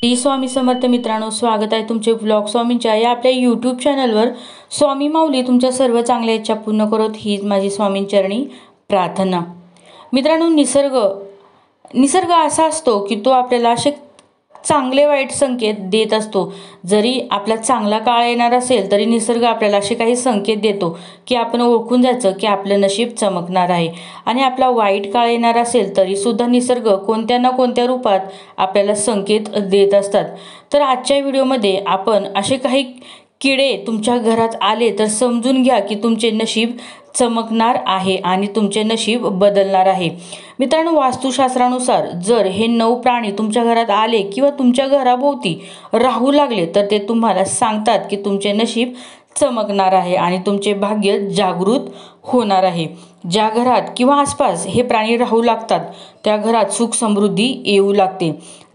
श्री स्वामी समर्थ मित्रांनो, स्वागत आहे तुमचे ब्लॉग स्वामींच्या या आपल्या यूट्यूब चॅनलवर। स्वामी माऊली तुमच्या सर्व चांगल्या इच्छा पूर्ण करोत हीच माझी स्वामींचरणी प्रार्थना। मित्रांनो, निसर्ग असा असतो की तो आपल्याला असे चांगले वाईट संकेत देत असतो। जरी आपला चांगला काळ येणार असेल तरी निसर्ग आपल्याला असे काही संकेत देतो की आपण ओळखून जायचं की आपलं नशीब चमकणार आहे। आणि आपला वाईट काळ येणार असेल तरी सुद्धा निसर्ग कोणत्या ना कोणत्या रूपात आपल्याला संकेत देत असतात। तर आजच्या व्हिडिओमध्ये आपण असे काही किडे तुमच्या घरात आले तर समजून घ्या की तुमचे नशीब चमकणार आहे आणि तुमचे नशीब बदलणार आहे। मित्रांनो, वास्तुशास्त्रानुसार जर हे 9 प्राणी तुमच्या घरात आले किंवा तुमच्या घराभोवती राहू लागले तर ते तुम्हाला सांगतात की तुमचे नशीब चमकणार आहे आणि तुमचे भाग्य जागृत होणार आहे। ज्या घरात किंवा आसपास हे प्राणी राहू लागतात त्या घरात सुख समृद्धी येऊ लागते।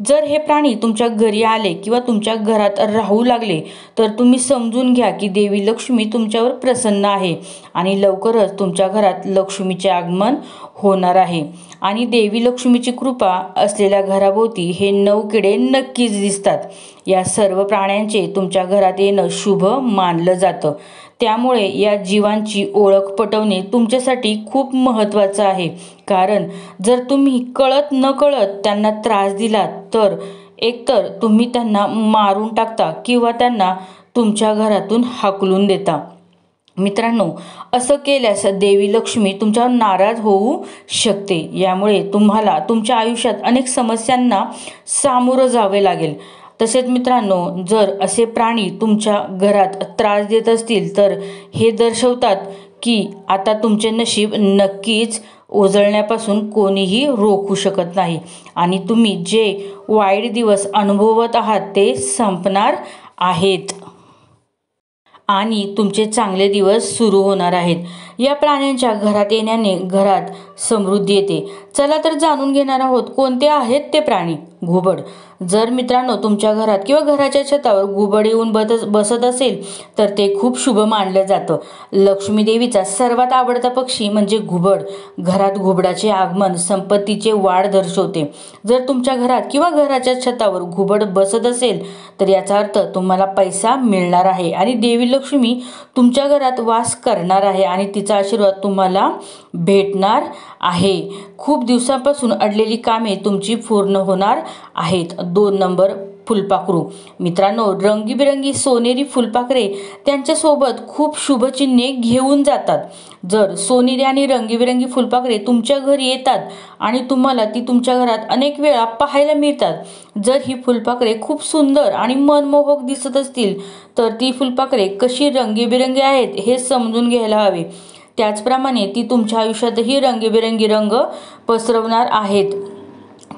जर हे प्राणी तुमच्या घरी आले किंवा तुमच्या घरात राहू लागले तर तुम्ही समजून घ्या की देवी लक्ष्मी तुमच्यावर प्रसन्न आहे आणि लवकरच तुमच्या घरात लक्ष्मीचे आगमन होणार आहे। आणि देवी लक्ष्मीची कृपा असलेल्या घराभोवती हे 9 किडे नक्कीच दिसतात। या सर्व प्राण्यांचे तुमच्या घरात येणं शुभ मानलं जातं। त्यामुळे या जीवांची ओळख पटवणे तुमच्यासाठी खूप महत्त्वाचं आहे। कारण जर तुम्ही कळत नकळत त्यांना त्रास दिलात तर एकतर तुम्ही त्यांना मारून टाकता किंवा त्यांना तुमच्या घरातून हाकलून देता। मित्रांनो, असं केल्यास देवी लक्ष्मी तुमच्यावर नाराज होऊ शकते। यामुळे तुम्हाला तुमच्या आयुष्यात अनेक समस्यांना सामोरं जावे लागेल। तसेच मित्रांनो, जर असे प्राणी तुमच्या घरात त्रास देत असतील तर हे दर्शवतात की आता तुमचे नशीब नक्कीच उजळण्यापासून कोणीही रोखू शकत नाही आणि तुम्ही जे वाईट दिवस अनुभवत आहात ते संपणार आहेत आणि तुमचे चांगले दिवस सुरू होणार आहेत। या प्राण्यांच्या घरात येण्याने घरात समृद्धी येते। चला तर जाणून घेणार आहोत कोणते आहेत ते प्राणी। घुबड। जर मित्रांनो तुमच्या घरात किंवा घराच्या छतावर घुबड येऊन बसत असेल तर ते खूप शुभ मानलं जातं। लक्ष्मी देवीचा सर्वात आवडता पक्षी म्हणजे घुबड। घरात घुबडाचे आगमन संपत्तीचे वाढ दर्शवते। जर तुमच्या घरात किंवा घराच्या छतावर घुबड बसत असेल तर याचा अर्थ तुम्हाला पैसा मिळणार आहे आणि देवी लक्ष्मी तुमच्या घरात वास करणार आहे आणि तिचा आशीर्वाद तुम्हाला भेटणार आहे। खूप दिवसांपासून अडलेली कामे तुमची पूर्ण होणार आहेत। 2 नंबर, फुलपाखरू। मित्रांनो, रंगीबिरंगी सोनेरी फुलपाखरे त्यांच्यासोबत खूप शुभचिन्हे घेऊन जातात। जर सोनेरी आणि रंगीबिरंगी फुलपाखरे तुमच्या घरी येतात आणि तुम्हाला ती तुमच्या घरात अनेक वेळा पाहायला मिळतात। जर ही फुलपाखरे खूप सुंदर आणि मनमोहक दिसत असतील तर ती फुलपाखरे कशी रंगीबिरंगी आहेत हे समजून घ्यायला हवे। त्याचप्रमाणे ती तुमच्या आयुष्यातही रंगीबिरंगी रंग पसरवणार आहेत।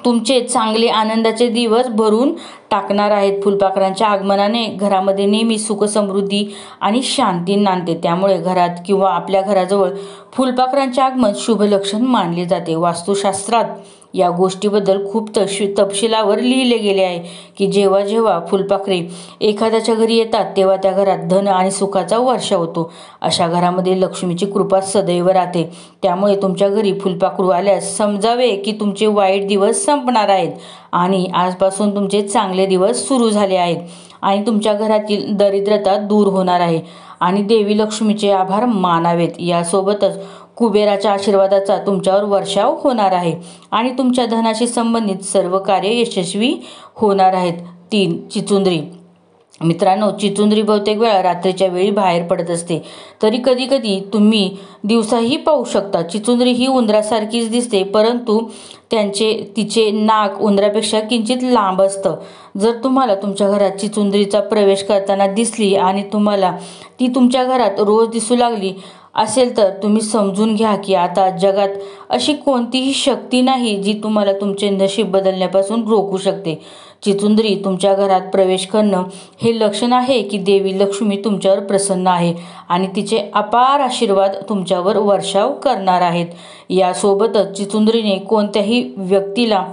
तुमचे चांगले आनंदाचे दिवस भरून टाकणार आहेत। फुलपाखरांच्या आगमनाने घरामध्ये नेहमी सुख समृद्धी आणि शांती नांदते। त्यामुळे घरात किंवा आपल्या घराजवळ फुलपाखरांचे आगमन शुभ लक्षण मानले जाते। वास्तुशास्त्रात या गोष्टीबद्दल खूप तपशिलावर लिहिले गेले आहे की जेव्हा जेव्हा फुलपाखरे एखाद्याच्या घरी येतात तेव्हा त्या घरात धन आणि सुखाचा वर्षाव होतो। अशा घरामध्ये लक्ष्मीची कृपा सदैव राहते। त्यामुळे तुमच्या घरी फुलपाखरू आल्यास समजावे की तुमचे वाईट दिवस संपणार आहेत आणि आजपासून तुमचे चांगले दिवस सुरू झाले आहेत आणि तुमच्या घरातील दरिद्रता दूर होणार आहे आणि देवी लक्ष्मीचे आभार मानावेत। यासोबतच कुबेराच्या आशीर्वादाचा तुमच्यावर वर्षाव होणार आहे आणि तुमच्या धनाशी संबंधित सर्व कार्य यशस्वी होणार आहेत। 3. चिचुंद्री। मित्रांनो, चिचुंद्री बहुतेक वेळा रात्रीच्या वेळी बाहेर पडत असते, तरी कधी कधी तुम्ही दिवसाही पाहू शकता। चिचुंद्री ही उंदरासारखीच दिसते, परंतु तिचे नाक उंदरापेक्षा किंचित लांब असतं। जर तुम्हाला तुमच्या घरात चिचुंद्रीचा प्रवेश करताना दिसली आणि तुम्हाला ती तुमच्या घरात रोज दिसू लागली असेल तर तुम्ही समजून घ्या की आता जगात अशी कोणतीही शक्ती नाही जी तुम्हाला तुमचे नशीब बदलण्यापासून रोखू शकते। चिचुंद्री तुमच्या घरात प्रवेश करणं हे लक्षण आहे की देवी लक्ष्मी तुमच्यावर प्रसन्न आहे आणि तिचे अपार आशीर्वाद तुमच्यावर वर्षाव करणार आहेत। यासोबतच चिचुंद्रीने कोणत्याही व्यक्तीला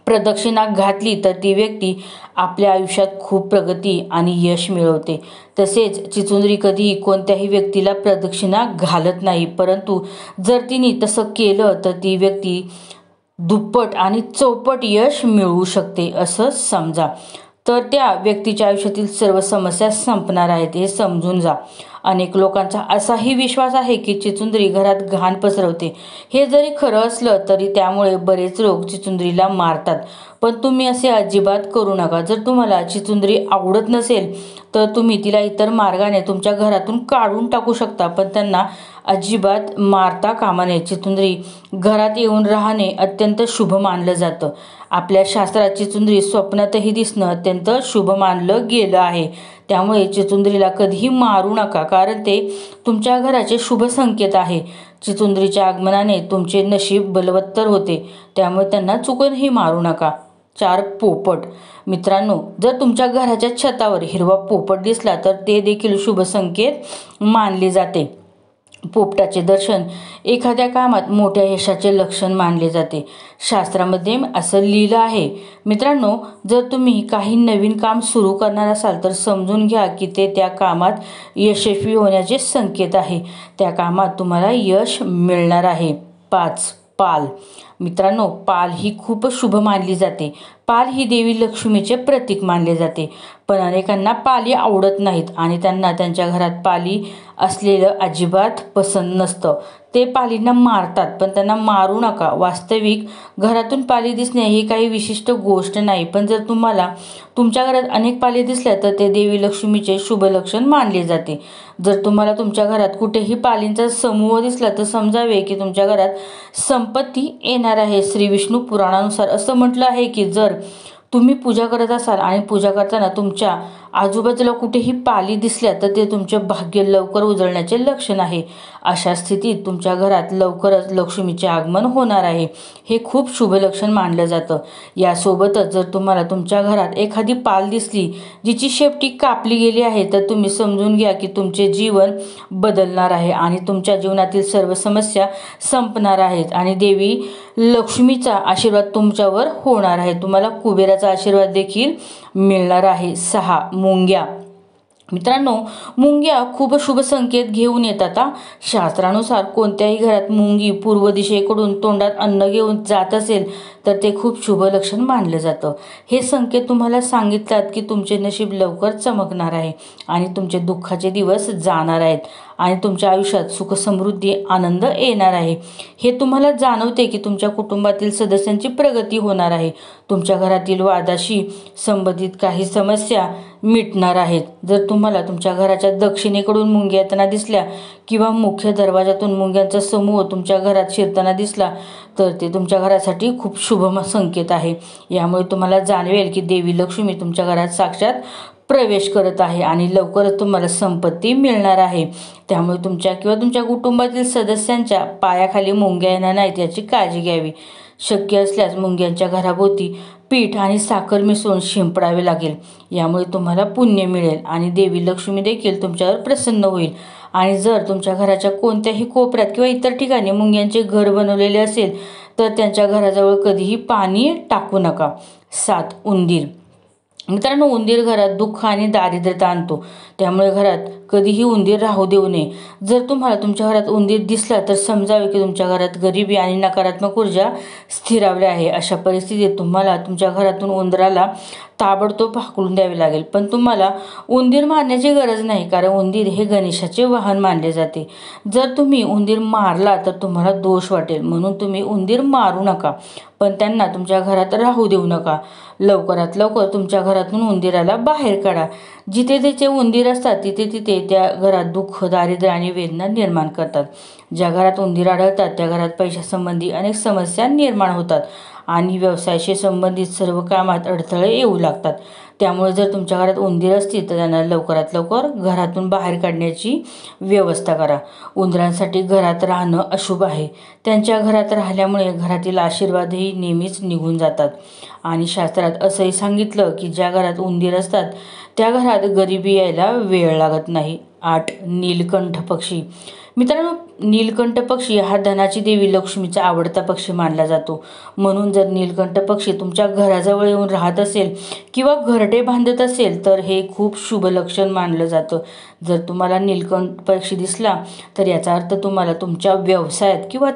प्रदक्षिणा घातली तर ती व्यक्ती आपल्या आयुष्यात खूप प्रगती आणि यश मिळवते। तसेच चिचुंद्री कधीही कोणत्याही व्यक्तीला प्रदक्षिणा घालत नाही, परंतु जर तिने तसं केलं तर ती व्यक्ती दुप्पट आणि चौपट यश मिळवू शकते असं समजा. तर त्या व्यक्तीच्या आयुष्यातील सर्व समस्या संपणार आहेत हे समजून जा. अनेक लोकांचा असाही विश्वास आहे की चिचुंद्री घरात घाण पसरवते. हे जरी खरं असलं तरी त्यामुळे बरेच लोक चिचुंद्रीला मारतात. पण तुम्ही असे अजिबात करू नका. जर तुम्हाला चिचुंद्री आवडत नसेल तर तुम्ही तिला इतर मार्गाने तुमच्या घरातून काढून टाकू शकता, पण त्यांना अजिबात मारता कामा नये. चिचुंद्री घरात येऊन राहणे अत्यंत शुभ मानलं जातं. आपल्या शास्त्रात चिचुंद्री स्वप्नातही दिसणं अत्यंत शुभ मानलं गेलं आहे. त्यामुळे चिचुंद्रीला कधीही मारू नका, कारण ते तुमच्या घराचे शुभ संकेत आहे. चिचुंद्रीच्या आगमनाने तुमचे नशीब बलवत्तर होते, त्यामुळे त्यांना चुकूनही मारू नका. 4. पोपट. मित्रांनो, जर तुमच्या घराच्या छतावर हिरवा पोपट दिसला तर ते देखील शुभ संकेत मानले जाते. पोपटाचे दर्शन एखाद्या कामात मोठ्या यशाचे लक्षण मानले जाते. शास्त्रामध्ये असं लिहिलं आहे. मित्रांनो, जर तुम्ही काही नवीन काम सुरू करणार असाल तर समजून घ्या की ते त्या कामात यशस्वी होण्याचे संकेत आहे. त्या कामात तुम्हाला यश मिळणार आहे. 5. पाल. मित्रांनो, पाल ही खूप शुभ मानली जाते. पाल ही देवी लक्ष्मीचे प्रतीक मानले जाते. पण अनेकांना पाली आवडत नाहीत आणि त्यांना त्यांच्या घरात पाली असलेलं अजिबात पसंत नसतं. ते पालींना मारतात, पण त्यांना मारू नका. वास्तविक घरातून पाली दिसणे ही काही विशिष्ट गोष्ट नाही, पण जर तुम्हाला तुमच्या घरात अनेक पाली दिसल्या तर ते देवी लक्ष्मीचे शुभ लक्षण मानले जाते. जर तुम्हाला तुमच्या घरात कुठेही पालींचा समूह दिसला तर समजावे की तुमच्या घरात संपत्ती येणार आहे. श्री विष्णू पुराणानुसार असं म्हटलं आहे की जर तुम्ही पूजा करत असाल आणि पूजा करताना तुमच्या आजूबाजूला कुठेही पाली दिसल्या तर ते तुमचे भाग्य लवकर उजळण्याचे लक्षण आहे. अशा स्थितीत तुमच्या घरात लवकरच लक्ष्मीचे आगमन होणार आहे. हे खूप शुभ लक्षण मानलं जातं. यासोबतच जर तुम्हाला तुमच्या घरात एखादी पाल दिसली जिची शेपटी कापली गेली आहे तर तुम्ही समजून घ्या की तुमचे जीवन बदलणार आहे आणि तुमच्या जीवनातील सर्व समस्या संपणार आहेत आणि देवी लक्ष्मीचा आशीर्वाद तुमच्यावर होणार आहे. तुम्हाला कुबेराचा आशीर्वाद देखील मिळणार आहे. 6. मुंग्या. मित्रांनो, मुंग्या खूप शुभ संकेत घेऊन येतात. शास्त्रानुसार कोणत्याही घरात मुंगी पूर्व दिशेकडून तोंडात अन्न घेऊन जात असेल तर ते खूप शुभ लक्षण मानलं जातं. हे संकेत तुम्हाला सांगिततात की तुमचे नशीब लवकर चमकणार आहे आणि तुमचे दुःखाचे दिवस जाणार आहेत आणि तुमच्या आयुष्यात सुख समृद्धी आनंद येणार आहे. हे तुम्हाला जाणवते की तुमच्या कुटुंबातील सदस्यांची प्रगती होणार आहे. तुमच्या घरातील वादाशी संबंधित काही समस्या मिटणार आहेत. जर तुम्हाला तुमच्या घराच्या दक्षिणेकडून मुंग्या येताना दिसल्या किंवा मुख्य दरवाजातून मुंग्यांचा समूह तुमच्या घरात शिरताना दिसला तर ते तुमच्या घरासाठी खूप शुभ संकेत आहे. यामुळे तुम्हाला जाणवेल की देवी लक्ष्मी तुमच्या घरात साक्षात प्रवेश करत आहे आणि लवकरच तुम्हाला संपत्ती मिळणार आहे. त्यामुळे तुमच्या किंवा तुमच्या कुटुंबातील सदस्यांच्या पायाखाली मुंग्या येणार नाहीत याची काळजी घ्यावी. शक्य असल्यास मुंग्यांच्या घराभोवती पीठ आणि साखर मिसळून शिंपडावे लागेल. यामुळे तुम्हाला पुण्य मिळेल आणि देवी लक्ष्मी देखील तुमच्यावर प्रसन्न होईल. आणि जर तुमच्या घराच्या कोणत्याही कोपऱ्यात किंवा इतर ठिकाणी मुंग्यांचे घर बनवलेले असेल तर त्यांच्या घराजवळ कधीही पाणी टाकू नका. 7. उंदीर. मित्रांनो, उंदीर घरात दुःख आणि दारिद्र्यता आणतो. त्यामुळे घरात कधीही उंदीर राहू देऊ नये. जर तुम्हाला तुमच्या घरात उंदीर दिसला तर समजावे की तुमच्या घरात गरिबी आणि नकारात्मक ऊर्जा स्थिरावली आहे. अशा परिस्थितीत तुम्हाला तुमच्या घरातून उंदराला ताबडतोब हाकलून द्यावे लागेल. पण तुम्हाला उंदीर मारण्याची गरज नाही, कारण उंदीर हे गणेशाचे वाहन मानले जाते. जर तुम्ही उंदीर मारला तर तुम्हाला दोष वाटेल, म्हणून तुम्ही उंदीर मारू नका, पण त्यांना तुमच्या घरात राहू देऊ नका. लवकरात लवकर तुमच्या घरातून उंदीराला बाहेर काढा. जिथे तिथे उंदीर असतात तिथे तिथे त्या घरात दुःख, दारिद्र्य आणि वेदना निर्माण करतात. ज्या घरात उंदीर आढळतात त्या घरात पैशासंबंधी अनेक समस्या निर्माण होतात आणि व्यवसायाशी संबंधित सर्व कामात अडथळे येऊ लागतात. त्यामुळे जर तुमच्या घरात उंदीर असतील तर त्यांना लवकरात लवकर घरातून बाहेर काढण्याची व्यवस्था करा. उंदरांसाठी घरात राहणं अशुभ आहे. त्यांच्या घरात राहिल्यामुळे घरातील आशीर्वादही नेहमीच निघून जातात. आणि शास्त्रात असंही सांगितलं की ज्या घरात उंदीर असतात त्या घरात गरिबी यायला वेळ लागत नाही. 8. नीलकंठ पक्षी. मित्रांनो, नीलकंठ पक्षी हा धनाची देवी लक्ष्मीचा आवडता पक्षी मानला जातो. म्हणून जर नीलकंठ पक्षी तुमच्या घराजवळ येऊन राहत असेल किंवा घरटे बांधत असेल तर हे खूप शुभ लक्षण मानलं जातं. जर तुम्हाला नीलकंठ पक्षी दिसला तर याचा अर्थ तुम्हाला तुमच्या व्यवसायात किंवा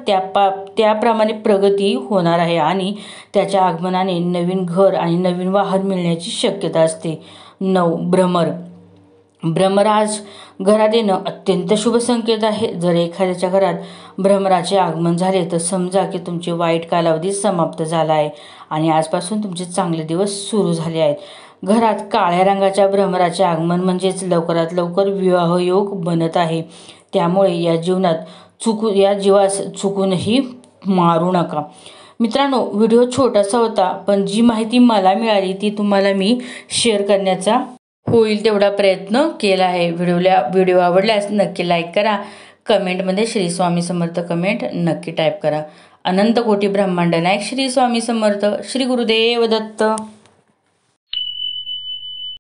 त्याप्रमाणे प्रगती होणार आहे आणि त्याच्या आगमनाने नवीन घर आणि नवीन वाहन मिळण्याची शक्यता असते. 9. भ्रमर. भ्रमर आज घरात येणं अत्यंत शुभ संकेत आहे. जर एखाद्याच्या घरात भ्रमराचे आगमन झाले तर समजा की तुमचे वाईट कालावधी समाप्त झाला आहे आणि आजपासून तुमचे चांगले दिवस सुरू झाले आहेत. घरात काळ्या रंगाच्या भ्रमराचे आगमन म्हणजेच लवकरात लवकर विवाह योग बनत आहे. त्यामुळे या जीवास चुकूनही मारू नका. मित्रांनो, व्हिडिओ छोटासा होता पण जी माहिती मला मिळाली ती तुम्हाला मी शेअर करण्याचा होईल तेवढा प्रयत्न केला आहे. व्हिडिओ आवडल्यास नक्की लाईक करा. कमेंटमध्ये श्री स्वामी समर्थ कमेंट नक्की टाईप करा. अनंत कोटी ब्रह्मांड नायक श्री स्वामी समर्थ. श्री गुरुदेव दत्त.